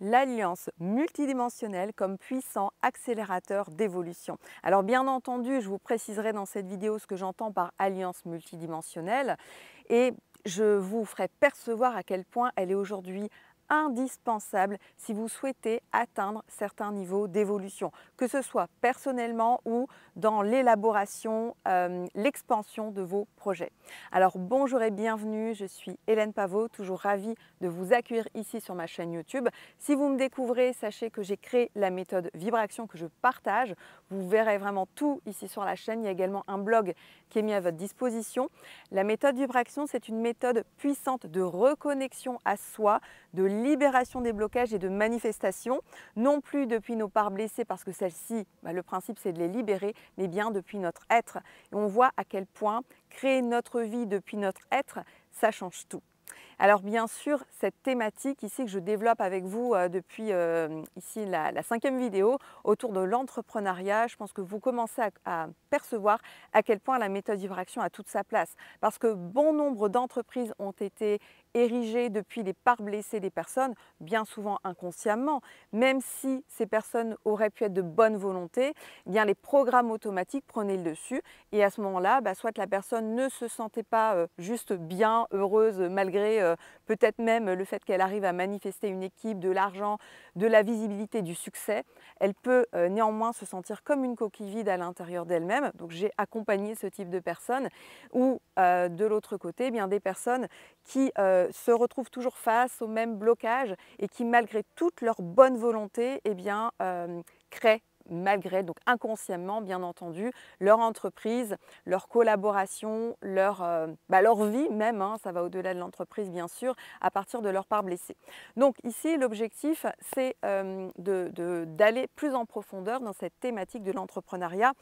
l'alliance multidimensionnelle comme puissant accélérateur d'évolution. Alors bien entendu, je vous préciserai dans cette vidéo ce que j'entends par alliance multidimensionnelle et je vous ferai percevoir à quel point elle est aujourd'hui indispensable si vous souhaitez atteindre certains niveaux d'évolution, que ce soit personnellement ou dans l'élaboration, l'expansion de vos projets. Alors bonjour et bienvenue, je suis Hélène Pavot, toujours ravie de vous accueillir ici sur ma chaîne YouTube. Si vous me découvrez, sachez que j'ai créé la méthode Vibration que je partage. Vous verrez vraiment tout ici sur la chaîne. Il y a également un blog qui est mis à votre disposition. La méthode Vibration, c'est une méthode puissante de reconnexion à soi, de libération des blocages et de manifestation, non plus depuis nos parts blessées parce que celles-ci, le principe c'est de les libérer, mais bien depuis notre être. Et on voit à quel point créer notre vie depuis notre être, ça change tout. Alors bien sûr, cette thématique ici que je développe avec vous depuis ici la 5e vidéo autour de l'entrepreneuriat, je pense que vous commencez à percevoir à quel point la méthode Vibration a toute sa place. Parce que bon nombre d'entreprises ont été érigées depuis les parts blessées des personnes, bien souvent inconsciemment, même si ces personnes auraient pu être de bonne volonté, eh bien les programmes automatiques prenaient le dessus et à ce moment-là, soit la personne ne se sentait pas juste bien, heureuse, malgré peut-être même le fait qu'elle arrive à manifester une équipe, de l'argent, de la visibilité, du succès, elle peut néanmoins se sentir comme une coquille vide à l'intérieur d'elle-même. Donc j'ai accompagné ce type de personnes ou de l'autre côté, eh bien des personnes qui se retrouvent toujours face au même blocage et qui malgré toute leur bonne volonté, eh bien, créent malgré, donc inconsciemment bien entendu, leur entreprise, leur collaboration, leur vie même, ça va au-delà de l'entreprise bien sûr, à partir de leur part blessée. Donc ici l'objectif c'est d'aller plus en profondeur dans cette thématique de l'entrepreneuriat,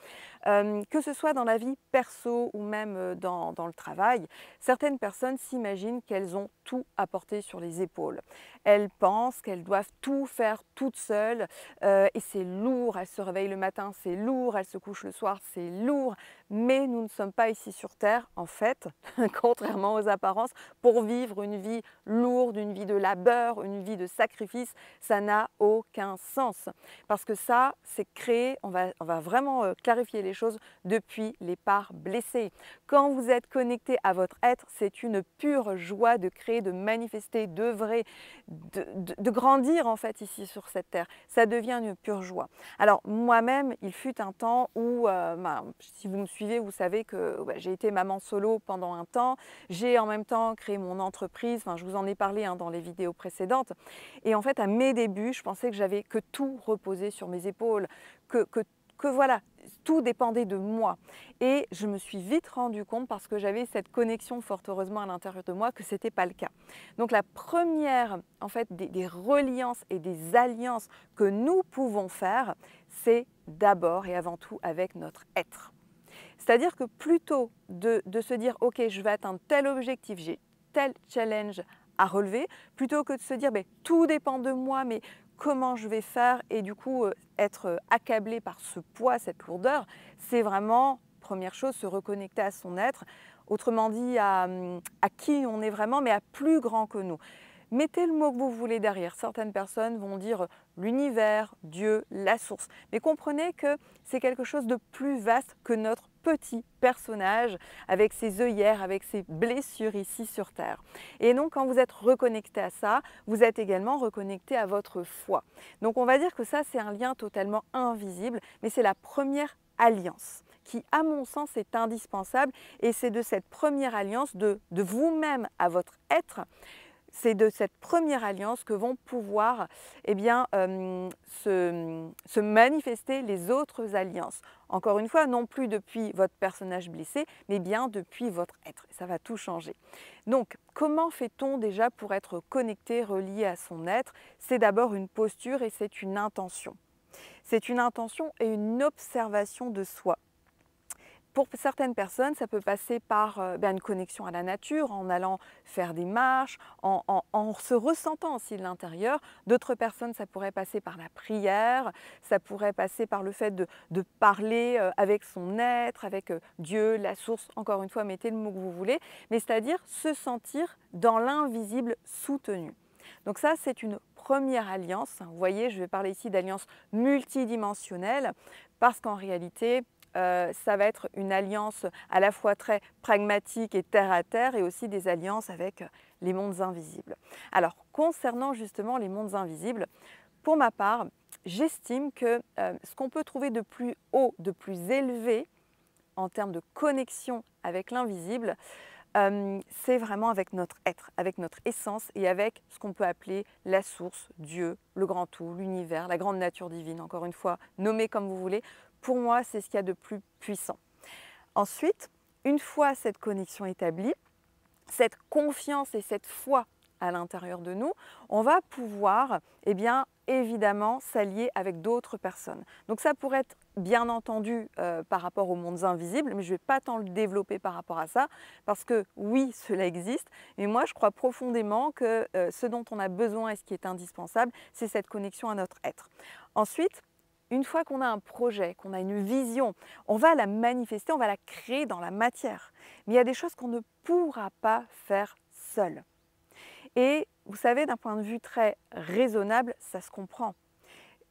que ce soit dans la vie perso ou même dans le travail. Certaines personnes s'imaginent qu'elles ont tout à porter sur les épaules. Elles pensent qu'elles doivent tout faire toutes seules et c'est lourd. Elles se réveillent le matin, c'est lourd. Elles se couchent le soir, c'est lourd. Mais nous ne sommes pas ici sur Terre, en fait, contrairement aux apparences, pour vivre une vie lourde, une vie de labeur, une vie de sacrifice. Ça n'a aucun sens. Parce que ça, c'est créé, on va vraiment clarifier les choses depuis les parts blessées. Quand vous êtes connecté à votre être, c'est une pure joie de créer, de manifester, d'œuvrer, de grandir en fait ici sur cette terre. Ça devient une pure joie. Alors moi-même, il fut un temps où, si vous me suivez, vous savez que j'ai été maman solo pendant un temps. J'ai en même temps créé mon entreprise, je vous en ai parlé dans les vidéos précédentes. Et en fait, à mes débuts, je pensais que j'avais que tout reposé sur mes épaules, que voilà, tout dépendait de moi. Et je me suis vite rendu compte, parce que j'avais cette connexion fort heureusement à l'intérieur de moi, que ce n'était pas le cas. Donc la première en fait des reliances et des alliances que nous pouvons faire, c'est d'abord et avant tout avec notre être. C'est-à-dire que plutôt de se dire « ok, je vais atteindre tel objectif, j'ai tel challenge à relever », plutôt que de se dire « tout dépend de moi, mais comment je vais faire ?» et du coup être accablé par ce poids, cette lourdeur, c'est vraiment, première chose, se reconnecter à son être, autrement dit à qui on est vraiment, mais à plus grand que nous. Mettez le mot que vous voulez derrière. Certaines personnes vont dire l'univers, Dieu, la source. Mais comprenez que c'est quelque chose de plus vaste que notre petit personnage avec ses œillères, avec ses blessures ici sur Terre. Et donc quand vous êtes reconnecté à ça, vous êtes également reconnecté à votre foi. Donc on va dire que ça c'est un lien totalement invisible, mais c'est la première alliance qui, à mon sens, est indispensable. Et c'est de cette première alliance, de vous-même à votre être, c'est de cette première alliance que vont pouvoir se manifester les autres alliances. Encore une fois, non plus depuis votre personnage blessé, mais bien depuis votre être. Ça va tout changer. Donc, comment fait-on déjà pour être connecté, relié à son être? C'est d'abord une posture et c'est une intention. C'est une intention et une observation de soi. Pour certaines personnes, ça peut passer par une connexion à la nature, en allant faire des marches, en se ressentant aussi de l'intérieur. D'autres personnes, ça pourrait passer par la prière, ça pourrait passer par le fait de parler avec son être, avec Dieu, la source, encore une fois, mettez le mot que vous voulez, mais c'est-à-dire se sentir dans l'invisible soutenu. Donc ça, c'est une première alliance. Vous voyez, je vais parler ici d'alliance multidimensionnelle parce qu'en réalité, ça va être une alliance à la fois très pragmatique et terre à terre et aussi des alliances avec les mondes invisibles. Alors, concernant justement les mondes invisibles, pour ma part, j'estime que ce qu'on peut trouver de plus haut, de plus élevé en termes de connexion avec l'invisible, c'est vraiment avec notre être, avec notre essence et avec ce qu'on peut appeler la source, Dieu, le grand tout, l'univers, la grande nature divine, encore une fois, nommez comme vous voulez. Pour moi, c'est ce qu'il y a de plus puissant. Ensuite, une fois cette connexion établie, cette confiance et cette foi à l'intérieur de nous, on va pouvoir, eh bien, évidemment, s'allier avec d'autres personnes. Donc ça pourrait être bien entendu par rapport aux mondes invisibles, mais je ne vais pas tant le développer par rapport à ça, parce que oui, cela existe, mais moi je crois profondément que ce dont on a besoin et ce qui est indispensable, c'est cette connexion à notre être. Ensuite, une fois qu'on a un projet, qu'on a une vision, on va la manifester, on va la créer dans la matière. Mais il y a des choses qu'on ne pourra pas faire seul. Et vous savez, d'un point de vue très raisonnable, ça se comprend.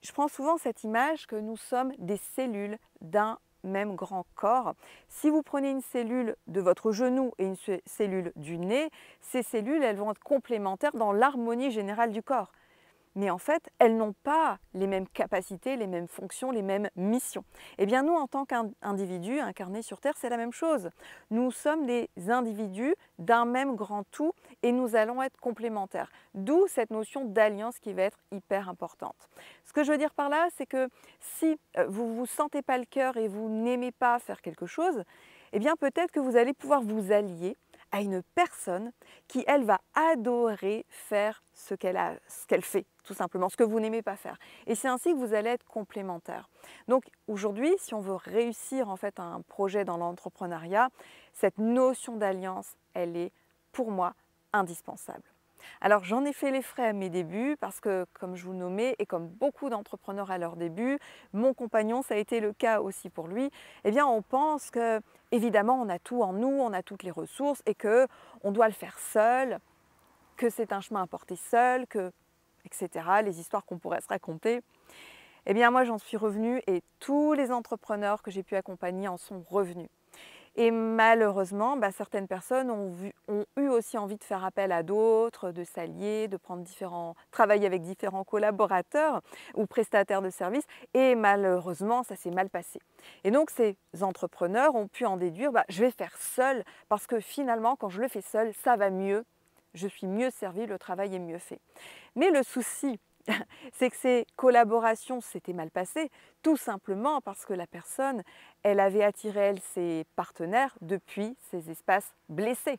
Je prends souvent cette image que nous sommes des cellules d'un même grand corps. Si vous prenez une cellule de votre genou et une cellule du nez, ces cellules, elles vont être complémentaires dans l'harmonie générale du corps. Mais en fait, elles n'ont pas les mêmes capacités, les mêmes fonctions, les mêmes missions. Eh bien, nous, en tant qu'individus incarnés sur Terre, c'est la même chose. Nous sommes des individus d'un même grand tout et nous allons être complémentaires. D'où cette notion d'alliance qui va être hyper importante. Ce que je veux dire par là, c'est que si vous ne vous sentez pas le cœur et vous n'aimez pas faire quelque chose, eh bien, peut-être que vous allez pouvoir vous allier à une personne qui, elle, va adorer faire ce qu'elle fait, tout simplement, ce que vous n'aimez pas faire. Et c'est ainsi que vous allez être complémentaires. Donc aujourd'hui, si on veut réussir en fait un projet dans l'entrepreneuriat, cette notion d'alliance, elle est pour moi indispensable. Alors j'en ai fait les frais à mes débuts parce que, comme je vous le nommais, et comme beaucoup d'entrepreneurs à leur début, mon compagnon, ça a été le cas aussi pour lui, eh bien on pense que, évidemment, on a tout en nous, on a toutes les ressources et qu'on doit le faire seul, que c'est un chemin à porter seul, etc. Les histoires qu'on pourrait se raconter. Eh bien moi j'en suis revenue et tous les entrepreneurs que j'ai pu accompagner en sont revenus. Et malheureusement, certaines personnes ont eu aussi envie de faire appel à d'autres, de s'allier, de travailler avec différents collaborateurs ou prestataires de services. Et malheureusement, ça s'est mal passé. Et donc, ces entrepreneurs ont pu en déduire, je vais faire seul parce que finalement, quand je le fais seul, ça va mieux. Je suis mieux servi, le travail est mieux fait. Mais le souci, c'est que ces collaborations s'étaient mal passées, tout simplement parce que la personne, elle avait attiré, elle, ses partenaires depuis ces espaces blessés.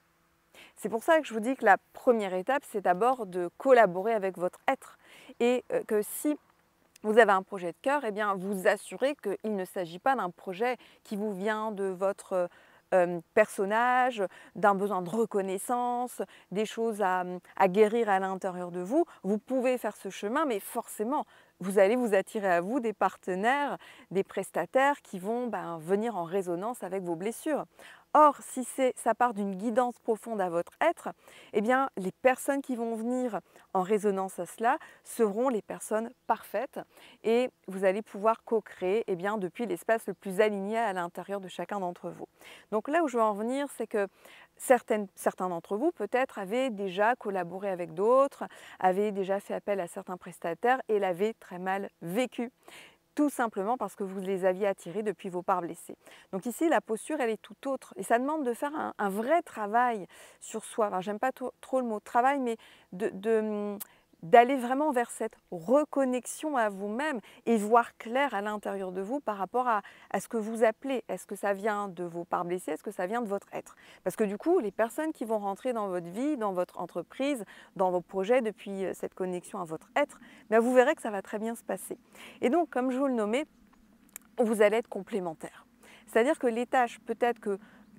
C'est pour ça que je vous dis que la première étape, c'est d'abord de collaborer avec votre être. Et que si vous avez un projet de cœur, eh bien, vous assurez qu'il ne s'agit pas d'un projet qui vous vient de votre personnage, d'un besoin de reconnaissance, des choses à guérir à l'intérieur de vous. Vous pouvez faire ce chemin, mais forcément, vous allez vous attirer à vous des partenaires, des prestataires qui vont venir en résonance avec vos blessures. Or, si ça part d'une guidance profonde à votre être, eh bien, les personnes qui vont venir en résonance à cela seront les personnes parfaites et vous allez pouvoir co-créer depuis l'espace le plus aligné à l'intérieur de chacun d'entre vous. Donc là où je veux en venir, c'est que certains d'entre vous peut-être avaient déjà collaboré avec d'autres, avaient déjà fait appel à certains prestataires et l'avaient très mal vécu. Tout simplement parce que vous les aviez attirés depuis vos parts blessées. Donc ici, la posture, elle est tout autre. Et ça demande de faire un vrai travail sur soi. Alors, j'aime pas trop le mot travail, mais d'aller vraiment vers cette reconnexion à vous-même et voir clair à l'intérieur de vous par rapport à ce que vous appelez. Est-ce que ça vient de vos parts blessées? Est-ce que ça vient de votre être? Parce que du coup, les personnes qui vont rentrer dans votre vie, dans votre entreprise, dans vos projets depuis cette connexion à votre être, vous verrez que ça va très bien se passer. Et donc, comme je vous le nommais, vous allez être complémentaires. C'est-à-dire que les tâches peut-être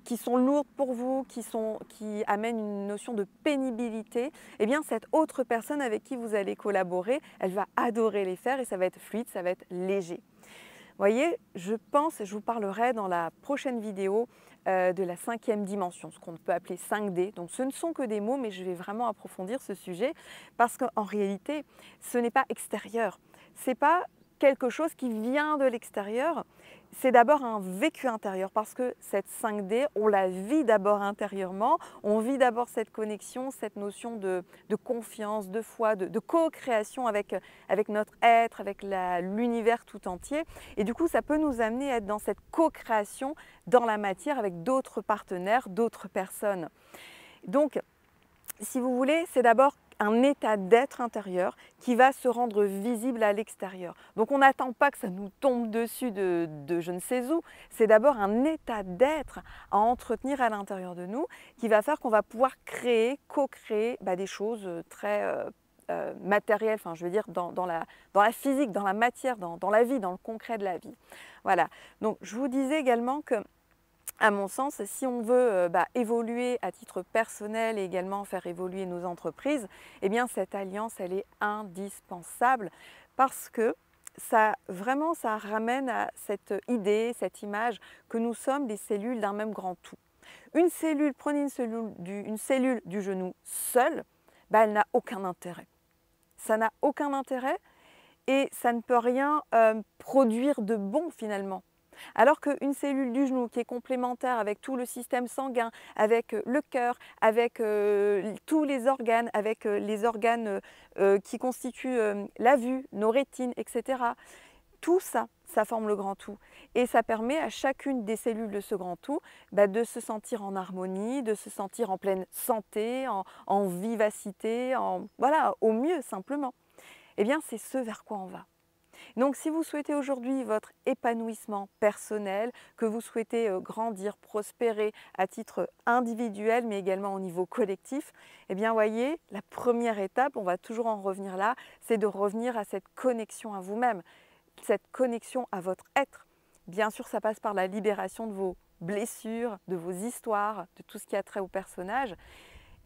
qui sont lourdes pour vous, qui amènent une notion de pénibilité, eh bien cette autre personne avec qui vous allez collaborer, elle va adorer les faire et ça va être fluide, ça va être léger. voyez, je pense, je vous parlerai dans la prochaine vidéo de la 5e dimension, ce qu'on peut appeler 5D. Donc ce ne sont que des mots, mais je vais vraiment approfondir ce sujet parce qu'en réalité, ce n'est pas extérieur. Ce n'est pas quelque chose qui vient de l'extérieur, c'est d'abord un vécu intérieur parce que cette 5D, on la vit d'abord intérieurement, on vit d'abord cette connexion, cette notion de confiance, de foi, de co-création avec notre être, avec l'univers tout entier. Et du coup, ça peut nous amener à être dans cette co-création dans la matière avec d'autres partenaires, d'autres personnes. Donc, si vous voulez, c'est d'abord un état d'être intérieur qui va se rendre visible à l'extérieur. Donc on n'attend pas que ça nous tombe dessus de je ne sais où, c'est d'abord un état d'être à entretenir à l'intérieur de nous qui va faire qu'on va pouvoir créer, co-créer des choses très matérielles, enfin je veux dire dans la physique, dans la matière, dans la vie, dans le concret de la vie. Voilà, donc je vous disais également que à mon sens, si on veut évoluer à titre personnel et également faire évoluer nos entreprises, eh bien cette alliance, elle est indispensable parce que ça ramène à cette idée, cette image que nous sommes des cellules d'un même grand tout. Une cellule, prenez une cellule du genou seule, elle n'a aucun intérêt. Ça n'a aucun intérêt et ça ne peut rien produire de bon finalement. Alors qu'une cellule du genou qui est complémentaire avec tout le système sanguin, avec le cœur, avec tous les organes, avec les organes qui constituent la vue, nos rétines, etc. Tout ça, ça forme le grand tout. Et ça permet à chacune des cellules de ce grand tout de se sentir en harmonie, de se sentir en pleine santé, en vivacité, voilà, au mieux simplement. Eh bien, c'est ce vers quoi on va. Donc si vous souhaitez aujourd'hui votre épanouissement personnel, que vous souhaitez grandir, prospérer à titre individuel mais également au niveau collectif, eh bien voyez, la première étape, on va toujours en revenir là, c'est de revenir à cette connexion à vous-même, cette connexion à votre être. Bien sûr, ça passe par la libération de vos blessures, de vos histoires, de tout ce qui a trait au personnage,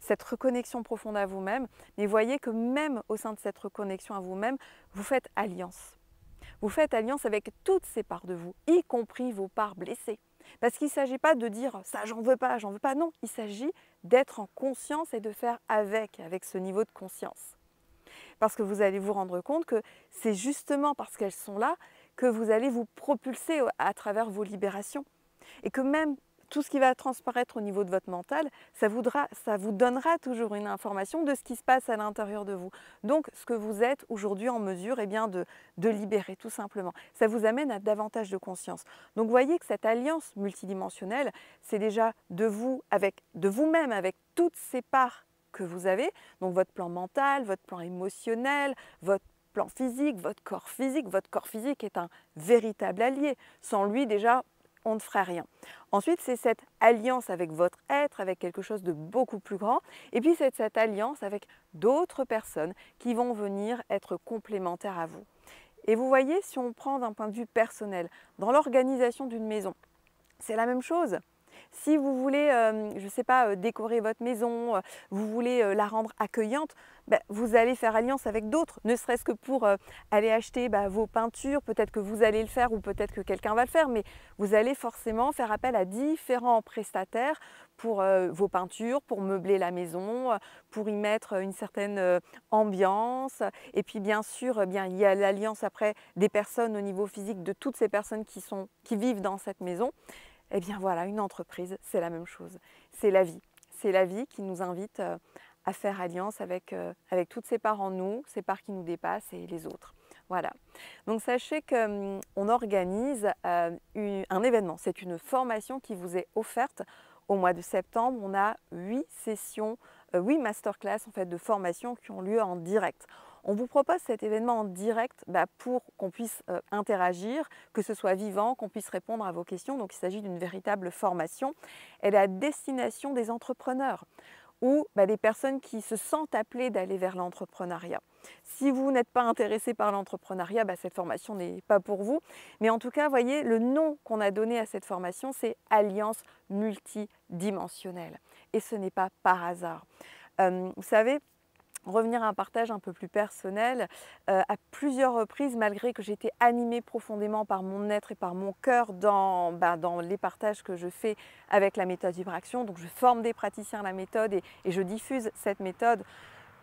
cette reconnexion profonde à vous-même, mais voyez que même au sein de cette reconnexion à vous-même, vous faites alliance. Vous faites alliance avec toutes ces parts de vous, y compris vos parts blessées. Parce qu'il ne s'agit pas de dire « ça, j'en veux pas », non. Il s'agit d'être en conscience et de faire avec ce niveau de conscience. Parce que vous allez vous rendre compte que c'est justement parce qu'elles sont là que vous allez vous propulser à travers vos libérations. Et que même tout ce qui va transparaître au niveau de votre mental, ça vous donnera toujours une information de ce qui se passe à l'intérieur de vous. Donc, ce que vous êtes aujourd'hui en mesure de libérer, tout simplement. Ça vous amène à davantage de conscience. Donc, vous voyez que cette alliance multidimensionnelle, c'est déjà de vous-même, avec toutes ces parts que vous avez, donc votre plan mental, votre plan émotionnel, votre plan physique, votre corps physique est un véritable allié. Sans lui, déjà, on ne ferait rien. Ensuite, c'est cette alliance avec votre être, avec quelque chose de beaucoup plus grand. Et puis, c'est cette alliance avec d'autres personnes qui vont venir être complémentaires à vous. Et vous voyez, si on prend d'un point de vue personnel, dans l'organisation d'une maison, c'est la même chose. Si vous voulez, je ne sais pas, décorer votre maison, vous voulez la rendre accueillante, vous allez faire alliance avec d'autres, ne serait-ce que pour aller acheter vos peintures, peut-être que vous allez le faire ou peut-être que quelqu'un va le faire, mais vous allez forcément faire appel à différents prestataires pour vos peintures, pour meubler la maison, pour y mettre une certaine ambiance. Et puis bien sûr, il y a l'alliance après des personnes au niveau physique, de toutes ces personnes qui vivent dans cette maison. Eh bien voilà, une entreprise, c'est la même chose. C'est la vie. C'est la vie qui nous invite à faire alliance avec toutes ces parts en nous, ces parts qui nous dépassent et les autres. Voilà. Donc sachez qu'on organise un événement. C'est une formation qui vous est offerte au mois de septembre. On a 8 sessions, 8 masterclass en fait, de formation qui ont lieu en direct. On vous propose cet événement en direct pour qu'on puisse interagir, que ce soit vivant, qu'on puisse répondre à vos questions. Donc il s'agit d'une véritable formation. Elle est à destination des entrepreneurs ou des personnes qui se sentent appelées d'aller vers l'entrepreneuriat. Si vous n'êtes pas intéressé par l'entrepreneuriat, cette formation n'est pas pour vous. Mais en tout cas, voyez, le nom qu'on a donné à cette formation, c'est Alliance multidimensionnelle. Et ce n'est pas par hasard. Vous savez, revenir à un partage un peu plus personnel. À plusieurs reprises, malgré que j'étais animée profondément par mon être et par mon cœur dans les partages que je fais avec la méthode Vibraction, donc je forme des praticiens à la méthode et je diffuse cette méthode,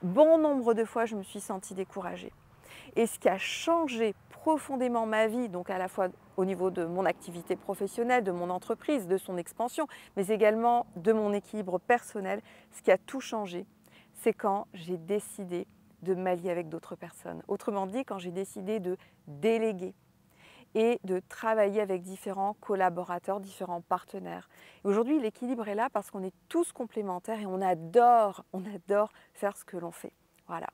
bon nombre de fois je me suis sentie découragée. Et ce qui a changé profondément ma vie, donc à la fois au niveau de mon activité professionnelle, de mon entreprise, de son expansion, mais également de mon équilibre personnel, ce qui a tout changé, c'est quand j'ai décidé de m'allier avec d'autres personnes. Autrement dit, quand j'ai décidé de déléguer et de travailler avec différents collaborateurs, différents partenaires. Aujourd'hui, l'équilibre est là parce qu'on est tous complémentaires et on adore faire ce que l'on fait. Voilà.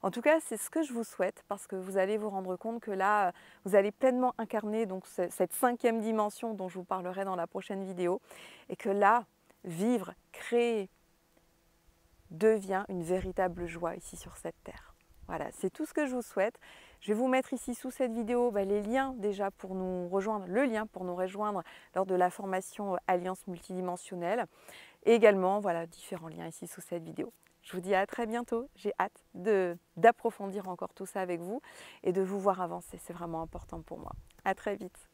En tout cas, c'est ce que je vous souhaite parce que vous allez vous rendre compte que là, vous allez pleinement incarner donc cette 5e dimension dont je vous parlerai dans la prochaine vidéo et que là, vivre, créer devient une véritable joie ici sur cette terre. Voilà, c'est tout ce que je vous souhaite. Je vais vous mettre ici sous cette vidéo les liens déjà pour nous rejoindre, le lien pour nous rejoindre lors de la formation Alliance multidimensionnelle. Et également, voilà, différents liens ici sous cette vidéo. Je vous dis à très bientôt. J'ai hâte d'approfondir encore tout ça avec vous et de vous voir avancer. C'est vraiment important pour moi. À très vite.